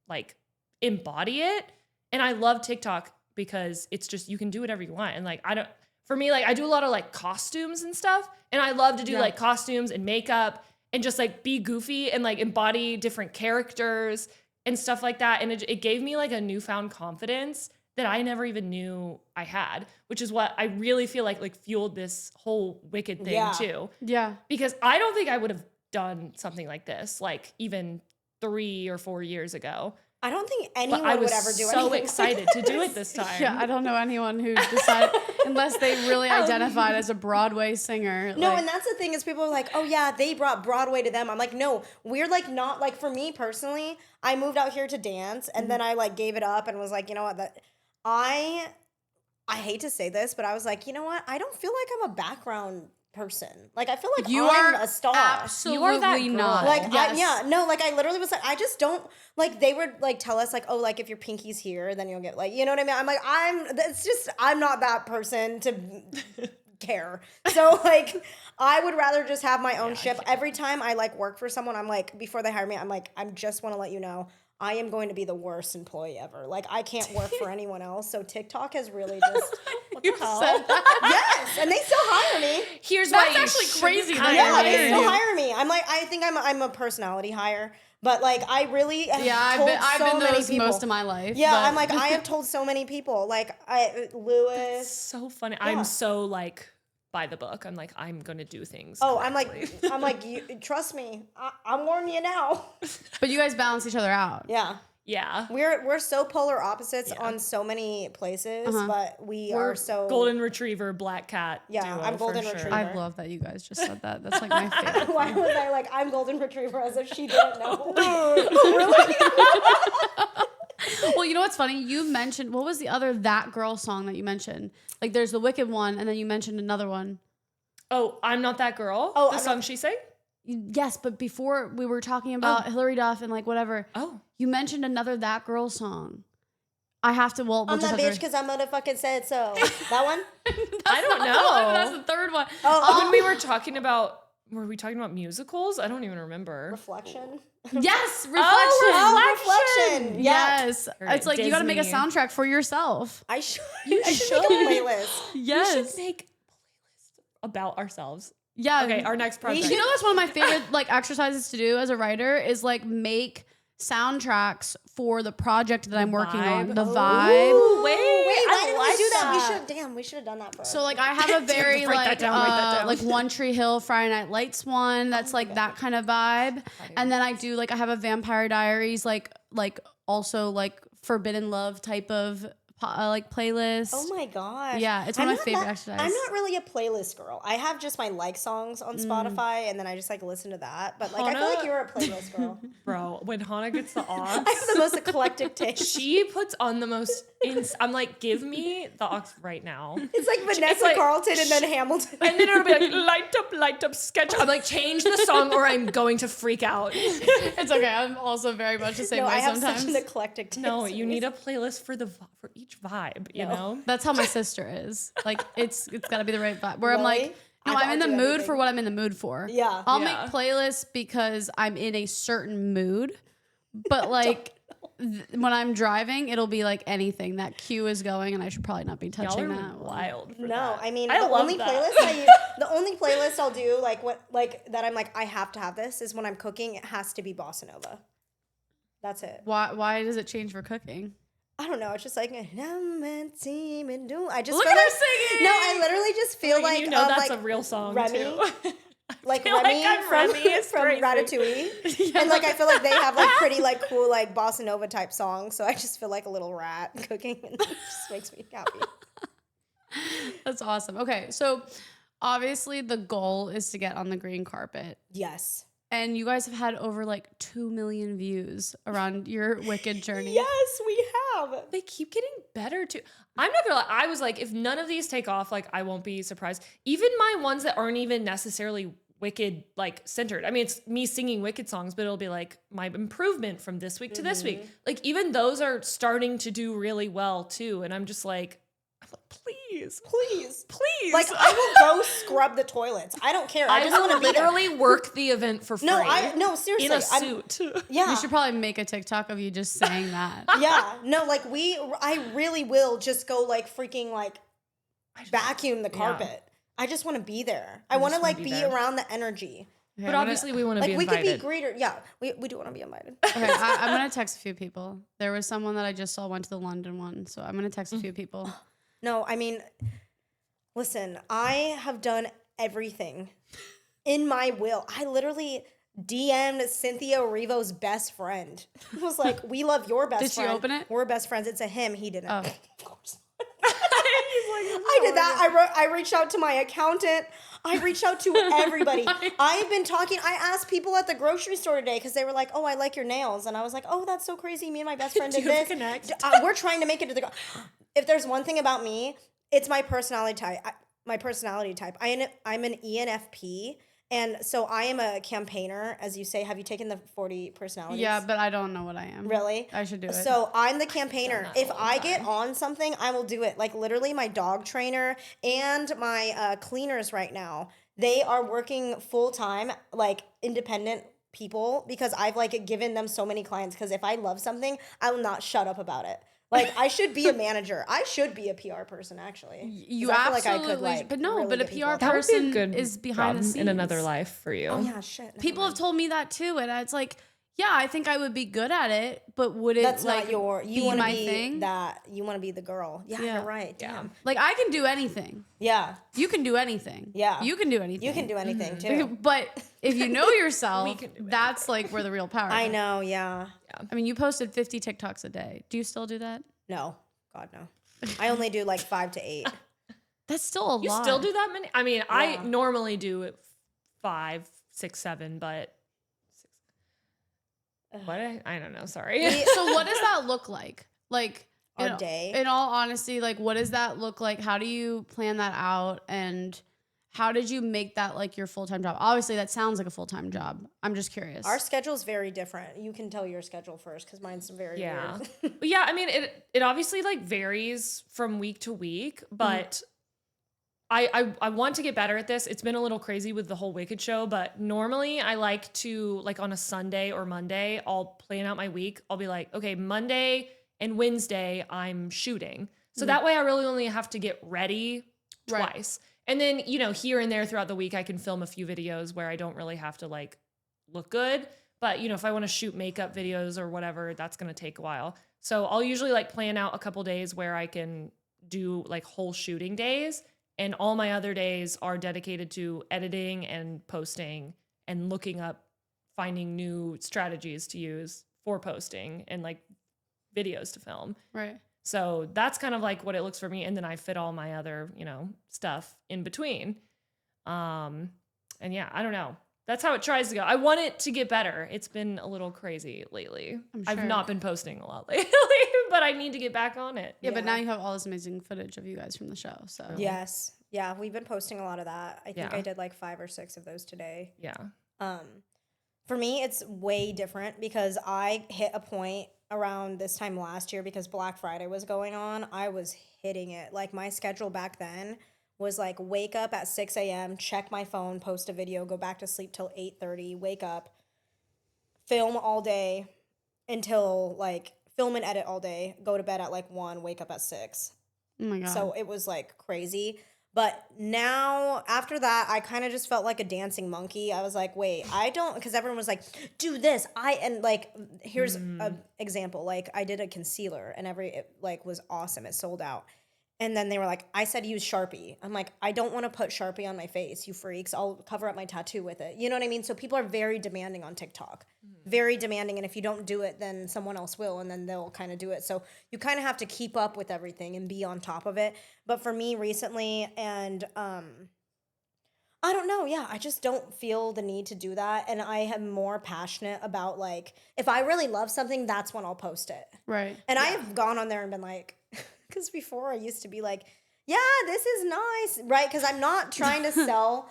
like embody it. And I love TikTok because it's just, you can do whatever you want. And like, for me, like I do a lot of like costumes and stuff. And I love to do like costumes and makeup and just like be goofy and like embody different characters and stuff like that. And it gave me like a newfound confidence that I never even knew I had, which is what I really feel like fueled this whole Wicked thing too. Yeah. Because I don't think I would have done something like this, like even 3 or 4 years ago. I don't think But anyone I was would ever do so anything excited like to do this. it this time. Yeah, I don't know anyone who decided unless they really identified as a Broadway singer. No, like, and that's the thing is people are like, oh yeah, they brought Broadway to them. I'm like, no, we're like not like for me personally, I moved out here to dance and then I like gave it up and was like, you know what, that I hate to say this, but I was like, you know what, I don't feel like I'm a background person. Like I feel like you I'm are a star. absolutely You are that girl. not. Like Yes. I literally was like, I just don't like. They would like tell us like, oh, like if your pinky's here, then you'll get like, you know what I mean? I'm like, it's just I'm not that person to care. So like, I would rather just have my own ship. Every time I like work for someone, I'm like, before they hire me, I'm like, I just want to let you know, I am going to be the worst employee ever. Like I can't work for anyone else. So TikTok has really just You said that. yes, and they still hire me. Here's That's why you actually shouldn't crazy that hire Yeah, they're they me. still hire me. I'm like, I think I'm a personality hire, but like I really have Yeah, told I've so been many those people. most of my life. Yeah, but- I'm like I have told so many people. Like Lewis. So funny. Yeah. I'm so like by the book. I'm like, I'm gonna do things. Oh, correctly. I'm like, you trust me. I'm warning you now. But you guys balance each other out. Yeah, yeah. we're so polar opposites Yeah. on so many places, Uh-huh. but we We're are so golden retriever, black cat. Yeah, duo I'm for golden sure. retriever. I love that you guys just said that. That's like my favorite. Why was I like I'm golden retriever as if she didn't know? Really? Well, you know what's funny? You mentioned, what was the other That Girl song that you mentioned? Like there's the Wicked one, and then you mentioned another one. Oh, I'm not that girl. Oh, the I'm song not- she sang. Yes, but before we were talking about Hillary Duff and like whatever, Oh, you mentioned another That Girl song. I have to, we'll I'm just that have bitch to- because I motherfucking said so. That one? I don't That's the one, know. That's the third one. Oh, When we were talking about, were we talking about musicals? I don't even remember. Reflection. Yes, Reflection. Oh, Reflection. Yeah. Yes. Right, It's like you got to make a Disney. soundtrack for yourself. I should. You I should make a playlist. We Yes. should make a playlist about ourselves. Yeah. Okay, our next project. You know, that's one of my favorite like exercises to do as a writer is like make soundtracks for the project that I'm working on. vibe. The Oh. vibe. Ooh, wait, Why I didn't like we do that? that. We should have done that first. So like I have a very Write that like down, write that down. like One Tree Hill Friday Night Lights one that's like that kind of vibe. And then I do like I have a Vampire Diaries like also like Forbidden Love type of like playlist. oh my gosh. Yeah, it's one of my favorite I'm exercises. not really a playlist girl. I have just my like songs on Spotify, and then I just like listen to that. But like I feel like Hannah- you're a playlist girl. Bro, when Hannah gets the aux, I have the most eclectic taste. she puts on the most. I'm like, give me the aux right now. It's like Vanessa like- Carlton and then Hamilton. And then it'll be like, light up, sketch. I'm like, change the song or I'm going to freak out. It's okay. I'm also very much the same No, way I have sometimes. such an eclectic taste. No, you need a playlist for for each vibe, you know? That's how my sister is. Like it's got to be the right vibe. Where I'm Really? like, no, I I'm in the thought I'd do mood everything. for what I'm in the mood for. Yeah. I'll Yeah. make playlists because I'm in a certain mood. But like when I'm driving, it'll be like anything. That cue is going, and I should probably not be Y'all touching are that. wild. For No, that. I mean I the love only that. playlist the only playlist I'll do like that I'm like I have to have this is when I'm cooking. It has to be bossa nova. That's it. Why does it change for cooking? I don't know. It's just like I just Look feel at her like, singing. No, I literally just feel Like, like you know that's like a real song Remy. too. like feel like Remy I'm from, Remy. It's from crazy. Ratatouille. And like I feel like they have like pretty like cool like bossa nova type songs. So I just feel like a little rat cooking, and it just makes me happy. That's awesome. Okay, so obviously the goal is to get on the green carpet. Yes. And you guys have had over like 2 million views around your Wicked journey. Yes, we have. They keep getting better too. I'm not gonna lie. I was like, if none of these take off, like I won't be surprised. Even my ones that aren't even necessarily Wicked like centered. I mean, it's me singing Wicked songs, but it'll be like my improvement from this week to this week. Like even those are starting to do really well too. And I'm like, please, Please. please. Like I will go scrub the toilets. I don't care. I I just want will to be there. literally work the event for free. No, seriously. in a I'm- suit. Yeah. You should probably make a TikTok of you just saying that. Yeah. No, like I really will just go like freaking like vacuum the carpet. I just want to be there. I want to just wanna like be be there. around the energy. Okay, But I'm obviously we want to Like be we invited. could be greater. Yeah, we do want to be invited. okay, I'm gonna text a few people. There was someone that I just saw went to the London one, so I'm gonna text a few people. No, I mean, listen, I have done everything in my will. I literally DM'd Cynthia Erivo's best friend. It was like, we love your best friend. Did she open it? We're best friends. It's a him. He didn't. Oh. Of course. I did that. I reached out to my accountant. I reached out to everybody. I've been talking. I asked people at the grocery store today because they were like, "Oh, I like your nails," and I was like, "Oh, that's so crazy. Me and my best friend did this. We're trying to make it to the." If there's one thing about me, it's my personality type. I'm an ENFP. And so I am a campaigner, as you say. Have you taken the 40 personalities? Yeah, but I don't know what I am. Really? I should do it. So I'm the campaigner. If I get on something, I will do it. Like literally my dog trainer and my cleaners right now, they are working full time, like independent people, because I've like given them so many clients. Because if I love something, I will not shut up about it. Like, I should be a manager. I should be a PR person, actually. You absolutely, but no, really but a get people PR on. person good is behind the scenes. in another life for you. Oh yeah, shit. People have told me that too, and it's like, yeah, I think I would be good at it, but would it That's like not your. You be want to my be thing? that. You want to be the girl. Yeah, Yeah. you're right. Damn. Like I can do anything. Yeah. You can do anything. Yeah. You can do anything. You can do anything too. But if you know yourself, that's like where the real power is. I know. Yeah. I mean, you posted 50 TikToks a day. Do you still do that? No. God no. I only do like 5 to 8. That's still a lot. You still do that many? I mean, Yeah. I normally do it 5, 6, 7, but what? I don't know. Sorry. So what does that look like? Like Our day? In all honesty, like what does that look like? How do you plan that out? And how did you make that like your full-time job? Obviously, that sounds like a full-time job. I'm just curious. Our schedule's very different. You can tell your schedule first because mine's very weird. But yeah, I mean, it obviously like varies from week to week, but I want to get better at this. It's been a little crazy with the whole Wicked show, but normally I like to like on a Sunday or Monday, I'll plan out my week. I'll be like, okay, Monday and Wednesday I'm shooting. So that way I really only have to get ready twice. And then, you know, here and there throughout the week, I can film a few videos where I don't really have to like look good. But, you know, if I want to shoot makeup videos or whatever, that's going to take a while. So I'll usually like plan out a couple days where I can do like whole shooting days. And all my other days are dedicated to editing and posting and looking up, finding new strategies to use for posting and like videos to film. Right. So that's kind of like what it looks for me. And then I fit all my other, you know, stuff in between. And yeah, I don't know. That's how it tries to go. I want it to get better. It's been a little crazy lately. I've not been posting a lot lately, but I need to get back on it. Yeah, but now you have all this amazing footage of you guys from the show. So Yes. Yeah, we've been posting a lot of that. I think Yeah. I did like 5 or 6 of those today. Yeah. For me, it's way different because I hit a point around this time last year because Black Friday was going on. I was hitting it. Like my schedule back then was like wake up at 6 a.m., check my phone, post a video, go back to sleep till 8:30, wake up, film all day until like film and edit all day, go to bed at like 1, wake up at 6. Oh my God. So it was like crazy. But now, after that, I kind of just felt like a dancing monkey. I was like, wait, I don't, because everyone was like, do this. And like, here's an example. Like, I did a concealer and it like was awesome. It sold out. And then they were like, I said use Sharpie. I'm like, I don't want to put Sharpie on my face, you freaks. I'll cover up my tattoo with it. You know what I mean? So people are very demanding on TikTok. Very demanding. And if you don't do it, then someone else will. And then they'll kind of do it. So you kind of have to keep up with everything and be on top of it. But for me recently, and I don't know. Yeah, I just don't feel the need to do that. And I am more passionate about like, if I really love something, that's when I'll post it. Right. And I have gone on there and been like, because before I used to be like, yeah, this is nice, right? Because I'm not trying to sell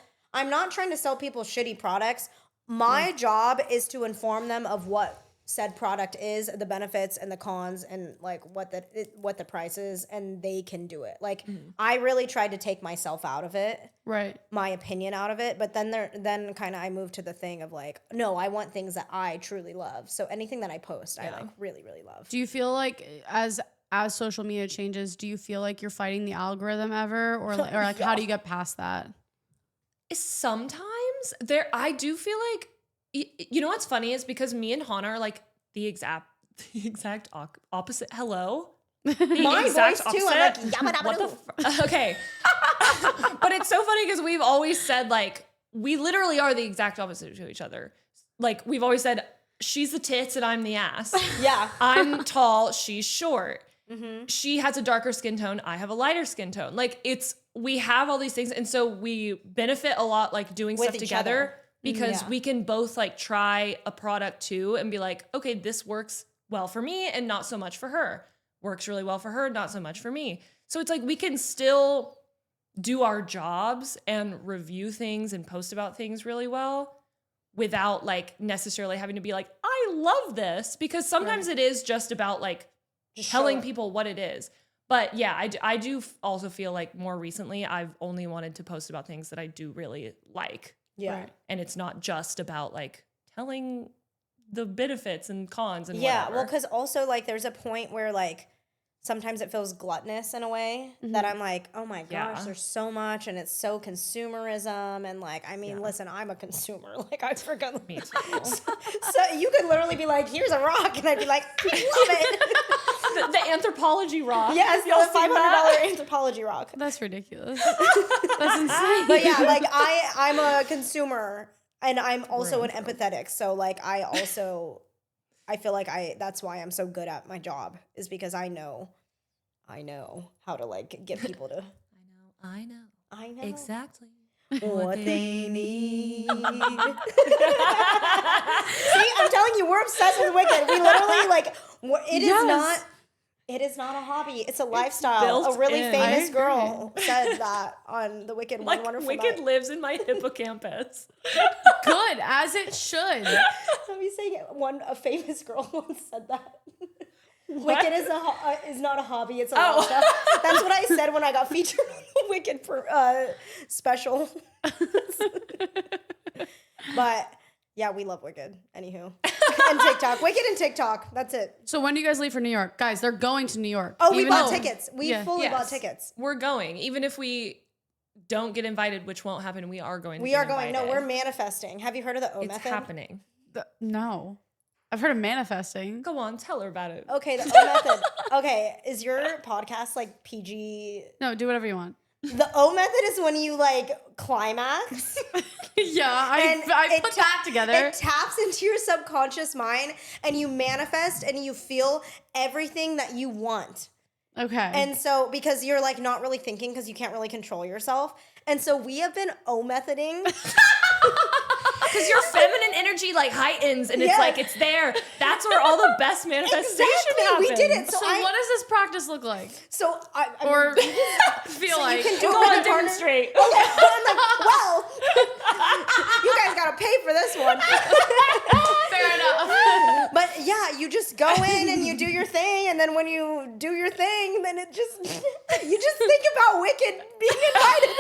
people shitty products. My job is to inform them of what said product is, the benefits and the cons, and like what the price is, and they can do it. Like I really tried to take myself out of it, Right. my opinion out of it. But then kind of I moved to the thing of like, no, I want things that I truly love. So anything that I post, I like really, really love. Do you feel like as social media changes, do you feel like you're fighting the algorithm ever, or like how do you get past that? Sometimes I do feel like, you know what's funny is because me and Hannah are like the exact opposite. Hello? My voice too. I'm like, yabba dabba doo. Okay. But it's so funny because we've always said like, we literally are the exact opposite to each other. like we've always said, she's the tits and I'm the ass. Yeah. I'm tall, she's short. She has a darker skin tone, I have a lighter skin tone. Like we have all these things, and so we benefit a lot like doing With stuff each together other. because Yeah. we can both like try a product too and be like, okay, this works well for me and not so much for her. Works really well for her, not so much for me. So it's like we can still do our jobs and review things and post about things really well without like necessarily having to be like, I love this, because sometimes it is just about like Just telling show it. people what it is. But yeah, I do also feel like more recently I've only wanted to post about things that I do really like. Yeah. Right. And it's not just about like telling the benefits and cons and Yeah, whatever. well, because also like there's a point where like sometimes it feels gluttonous in a way that I'm like, oh my gosh, Yeah. there's so much and it's so consumerism, and like, I mean, listen, I'm a consumer, like I forgot. Me too. So you could literally be like, here's a rock, and I'd be like, I love it. the anthropology rock. Yes, Y'all the seen that? $500 anthropology rock. That's ridiculous. That's insane. But yeah, like I'm a consumer, and I'm also We're an empathetic. So like I feel like that's why I'm so good at my job, is because I know how to like get people to I know. exactly Exactly. what they need. See, I'm telling you, we're obsessed with Wicked. We literally like it is not a hobby. It's a lifestyle. built A really in. famous I girl said that on the Wicked One Like Wonderful Wicked Night. lives in my hippocampus. Good, as it should. Let me say it. A famous girl once said that. Wicked is not a hobby. It's a lifestyle. That's what I said when I got featured on the Wicked special. But yeah, we love Wicked. Anywho, and TikTok, Wicked and TikTok. That's it. So when do you guys leave for New York? Guys, they're going to New York. Oh, we Even bought though- tickets. We Yeah. fully bought Yes. tickets. We're going. Even if we don't get invited, which won't happen, we are going to We get are going. No, invited. we're manifesting. Have you heard of the O It's method? happening. No. I've heard of manifesting. Go on, tell her about it. Okay, the O method. Okay, is your podcast like PG? No, do whatever you want. The O method is when you like climax. Yeah, And I it put ta- that together. It taps into your subconscious mind, and you manifest and you feel everything that you want. Okay. And so, because you're like not really thinking, because you can't really control yourself. And so we have been O-methoding. Because your feminine energy like heightens and it's Yes. like it's there. That's where all the best manifestation Exactly, happens. we did it. so what does this practice look like? So I Or mean, feel so like you can do Go it with on, your partner. demonstrate. Okay, I'm like, well, you guys gotta pay for this one. fair enough. But yeah, you just go in and you do your thing, and then when you do your thing, then it just you just think about Wicked being invited.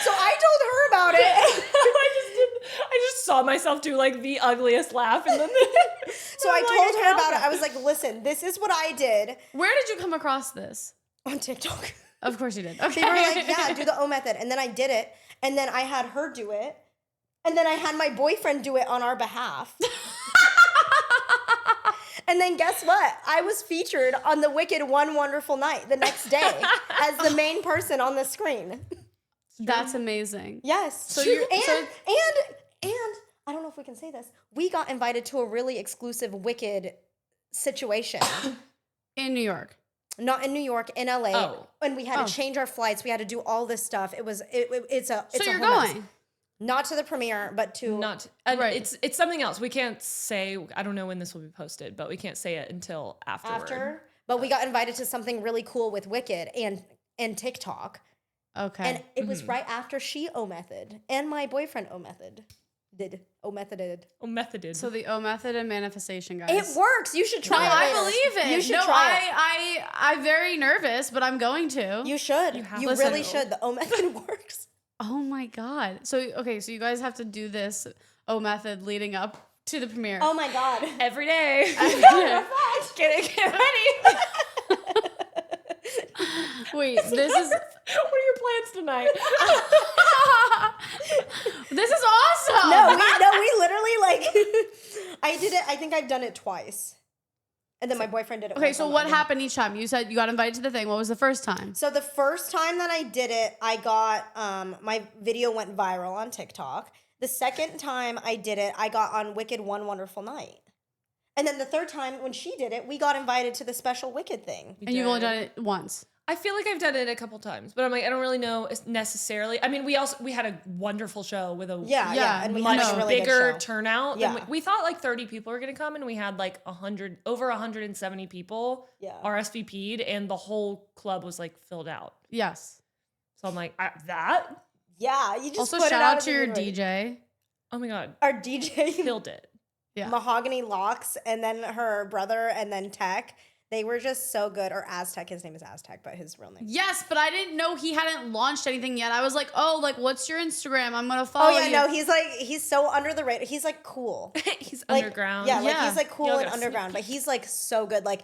So I told her about it. I just saw myself do like the ugliest laugh and then So I told her about it. I was like, listen, this is what I did Where did you come across this? on TikTok. Of course you did. Okay. They were like, yeah, do the O method. And then I did it. And then I had her do it. And then I had my boyfriend do it on our behalf. And then guess what? I was featured on the Wicked One Wonderful Night the next day as the main person on the screen. That's amazing. Yes. So and you're- so- I don't know if we can say this. We got invited to a really exclusive Wicked situation. In New York. Not in New York, in LA. Oh. And we had Oh. to change our flights. We had to do all this stuff. It's a So you're whole mess. going. Not to the premiere, but to not and Right. it's something else. We can't say, I don't know when this will be posted, but we can't say it until afterward. after. But we got invited to something really cool with Wicked and TikTok. Okay. And it was right after she O-method and my boyfriend O-method did. O-methoded. Oh, methoded. so the O method and manifestation, guys. It works. You should try No, it. I later. believe it. You should no, try it. I'm very nervous, but I'm going to. You should. You have You to. really should. The O-method works. Oh my god. So okay, so you guys have to do this O method leading up to the premiere. Oh my God. every day. Yeah. Get ready. Wait, this is What are your plans tonight? this is awesome. No, we literally like, I did it. I think I've done it twice. And then my boyfriend did it. Okay, once so on what my behalf. happened each time? You said you got invited to the thing. What was the first time? So the first time that I did it, I got my video went viral on TikTok. The second time I did it, I got on Wicked One Wonderful Night. And then the third time when she did it, we got invited to the special Wicked thing. And you've only done it once. I feel like I've done it a couple times, but I'm like, I don't really know necessarily. I mean, we had a wonderful show with a and we much had a really bigger good show. turnout. Yeah. Than we thought like 30 people were going to come, and we had like over 170 people RSVP'd, and the whole club was like filled out. Yes. So I'm like, that? Yeah, you just also put shout it out out as to a your universe. DJ. Oh my God. Our DJ Killed it. Yeah. Mahogany Locks, and then her brother, and then Tech. They were just so good. Or Aztec. His name is Aztec, but his real name. Yes, but I didn't know he hadn't launched anything yet. I was like, oh, like, what's your Instagram? I'm gonna follow you. Oh yeah, no, he's so under the radar. He's like cool. He's Like, underground. Yeah, like Yeah. he's like cool Y'all and gotta underground, but he's like so good. Like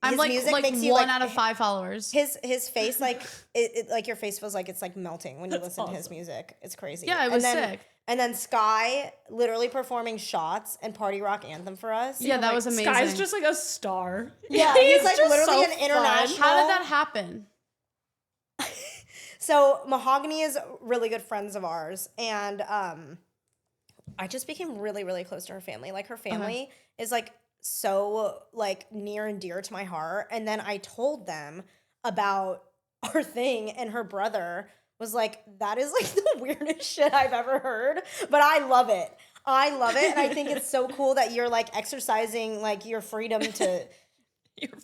I'm his like music makes you one like out of 5 followers. his face like it like your face feels like it's like melting when you That's listen to his awesome. music. It's crazy. Yeah, it was and then, sick. And then Sky literally performing Shots and Party Rock Anthem for us. Yeah, that was amazing. Sky's just like a star. Yeah, he's like just literally so an international. How did that happen? So Mahogany is really good friends of ours, and I just became really, really close to her family. Like her family is like so like near and dear to my heart. And then I told them about our thing, and her brother was like, "That is like the weirdest shit I've ever heard," but I love it. I love it, and I think it's so cool that you're like exercising like your freedom to.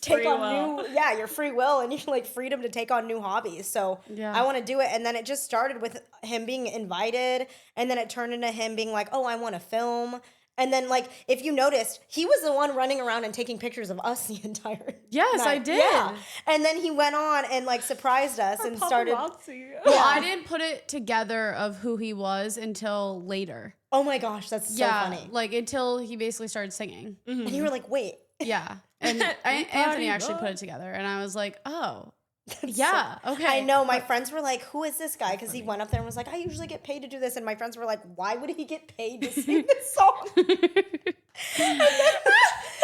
Take on your free will and your like freedom to take on new hobbies. So I want to do it. And then it just started with him being invited, and then it turned into him being like, oh, I want to film. And then like, if you noticed, he was the one running around and taking pictures of us the entire Yes, night. I did. Yeah. And then he went on and like surprised us and started. Well, I didn't put it together of who he was until later. Oh my gosh, that's so funny. Like until he basically started singing. And you were like, wait. Yeah. And Anthony actually put it together, and I was like, oh, yeah, okay. I know. My friends were like, who is this guy? Because he went up there and was like, I usually get paid to do this. And my friends were like, why would he get paid to sing this song?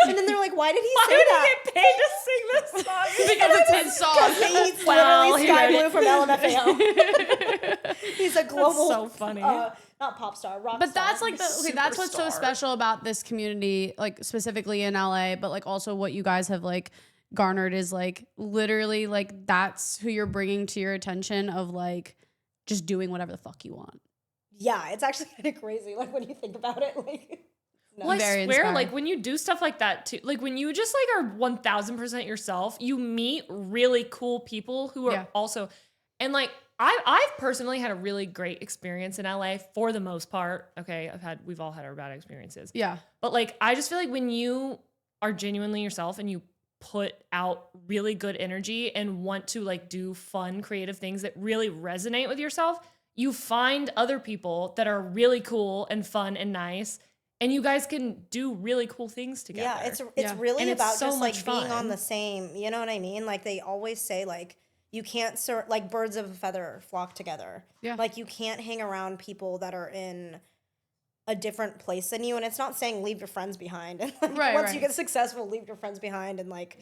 and then they're like, why did he say that? Get paid to sing this song? Because it's his song. He's literally Sky Blue from LMFAO. He's a global, so funny. Not pop star, rock But star. that's like that's what's so special about this community, like specifically in LA, but like also what you guys have like garnered is like literally like that's who you're bringing to your attention of like just doing whatever the fuck you want. Yeah, it's actually kind of crazy. Like when you think about it, like. No. Well, I Very swear, inspiring. like when you do stuff like that too, like when you just like are 1000% yourself, you meet really cool people who are also, and like I've personally had a really great experience in LA for the most part. Okay, we've all had our bad experiences. Yeah. But like I just feel like when you are genuinely yourself and you put out really good energy and want to like do fun, creative things that really resonate with yourself, you find other people that are really cool and fun and nice. And you guys can do really cool things together. Yeah, it's really and about it's so just like much being fun. on the same, you know what I mean? Like they always say like you can't like birds of a feather flock together. Yeah. Like you can't hang around people that are in a different place than you. And it's not saying leave your friends behind. And like once you get successful, leave your friends behind and like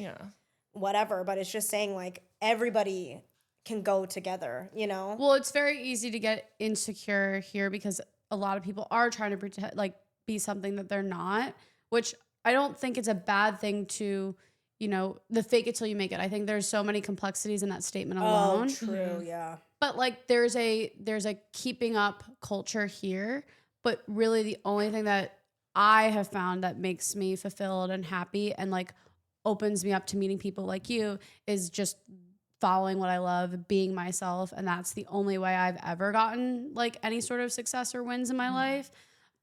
whatever. But it's just saying like everybody can go together, you know? Well, it's very easy to get insecure here because a lot of people are trying to pretend like be something that they're not, which I don't think it's a bad thing to, you know, the fake it till you make it. I think there's so many complexities in that statement alone. Oh, true, yeah. But like there's a keeping up culture here, but really the only thing that I have found that makes me fulfilled and happy and like opens me up to meeting people like you is just following what I love, being myself, and that's the only way I've ever gotten like any sort of success or wins in my life.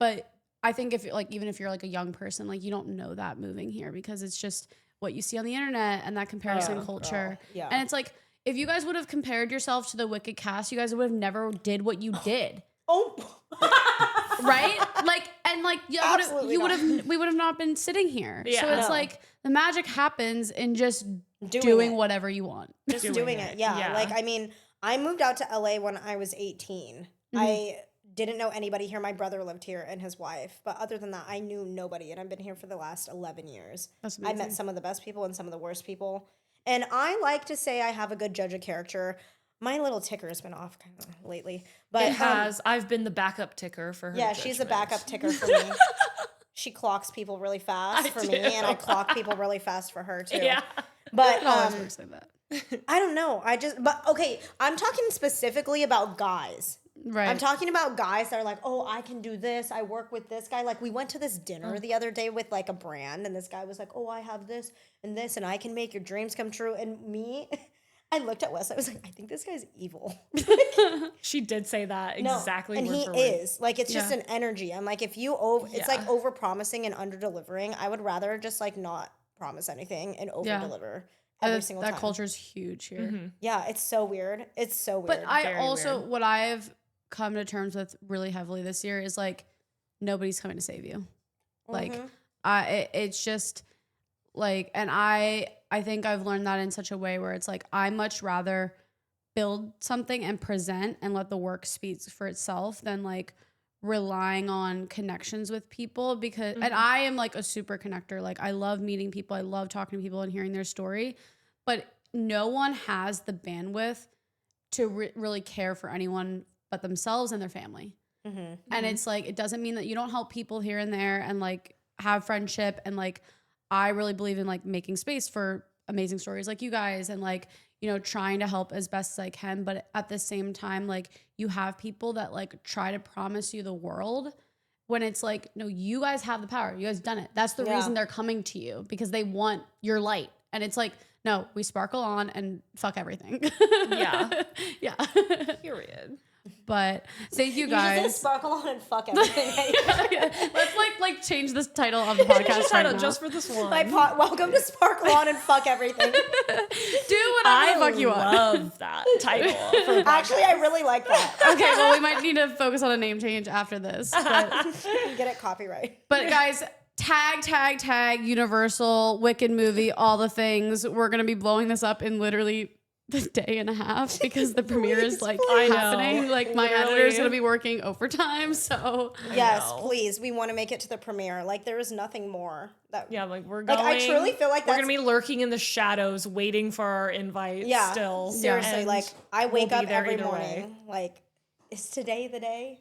But I think if like even if you're like a young person, like you don't know that moving here because it's just what you see on the internet and that comparison culture. Yeah. And it's like if you guys would have compared yourself to the Wicked cast, you guys would have never did what you did. Oh, Right? Like and like Absolutely we would have not been sitting here. Yeah. So it's No. like the magic happens in just Doing doing it. whatever you want. just doing it. Yeah. Like, I mean, I moved out to LA when I was 18. I didn't know anybody here. My brother lived here and his wife. But other than that, I knew nobody. And I've been here for the last 11 years. That's I met amazing. some of the best people and some of the worst people. And I like to say I have a good judge of character. My little ticker has been off kind of lately, but It has. I've been the backup ticker for her. yeah, she's a judgment. backup ticker for me. She clocks people really fast for me, and I clock people really fast for her too. Yeah. But It always works like that. I don't know. But okay, I'm talking specifically about guys. Right. I'm talking about guys that are like, oh, I can do this. I work with this guy. Like, we went to this Oh. dinner the other day with like a brand, and this guy was like, oh, I have this, and I can make your dreams come true. And me, I looked at Wes. I was like, I think this guy's evil. She did say that No, exactly. and word he for word. is. Like, it's just Yeah. an energy. I'm like, if you it's like over promising and under delivering. I would rather just like not promise anything and over deliver every single that time. culture's huge here. Yeah, it's so weird. It's so weird. But I Very also, weird. what I've come to terms with really heavily this year is like, nobody's coming to save you. Like, it's just like, and I think I've learned that in such a way where it's like, I much rather build something and present and let the work speak for itself than like relying on connections with people because, and I am like a super connector. Like, I love meeting people. I love talking to people and hearing their story, but no one has the bandwidth to really care for anyone but themselves and their family. And it's like, it doesn't mean that you don't help people here and there and like have friendship. And like, I really believe in like making space for amazing stories like you guys and like, you know, trying to help as best as I can. But at the same time, like you have people that like try to promise you the world when it's like, no, you guys have the power. You guys done it. That's the reason they're coming to you because they want your light. And it's like, no, we sparkle on and fuck everything. Yeah. Yeah. Period. But thank you You guys. just said sparkle on and fuck everything. Let's like change this title of the podcast right Title now. just for this one. Welcome to Sparkle On and Fuck Everything. Do whatever the fuck you want. love that title. For a Actually, I really like that. Okay, well we might need to focus on a name change after this. Get it copyright. But guys, tag, Universal, Wicked movie, all the things. We're gonna be blowing this up in literally the day and a half because the premiere is like I know. happening. Like my Literally. editor's gonna be working overtime. So Yes, know. please. We want to make it to the premiere. Like, there is nothing more that. Yeah, like we're Like, going. I truly feel like we're that's. gonna be lurking in the shadows, waiting for our invite. Yeah, still seriously. And Like, I wake we'll up be there every either morning. way. Like, is today the day?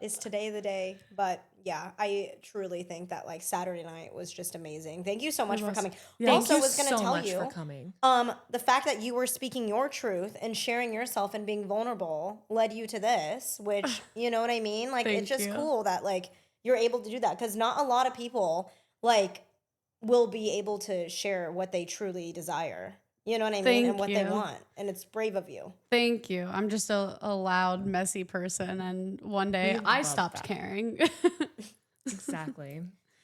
Is today the day? But yeah, I truly think that like Saturday night was just amazing. Thank you so much for coming. Thank Also, you was gonna so tell much you, for coming. the fact that you were speaking your truth and sharing yourself and being vulnerable led you to this, which you know what I mean. Like, it's Thank just you. cool that like you're able to do that because not a lot of people like will be able to share what they truly desire. You know what I mean? Thank And what they you. want. And it's brave of you. thank you. I'm just a loud, messy person, and one day I love stopped that. caring. Exactly.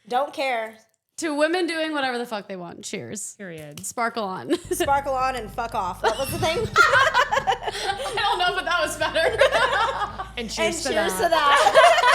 Don't care. To women doing whatever the fuck they want. Cheers. Period. Sparkle on. Sparkle on and fuck off. What was the thing? I don't know, but that was better. And cheers, and cheers to to that. that.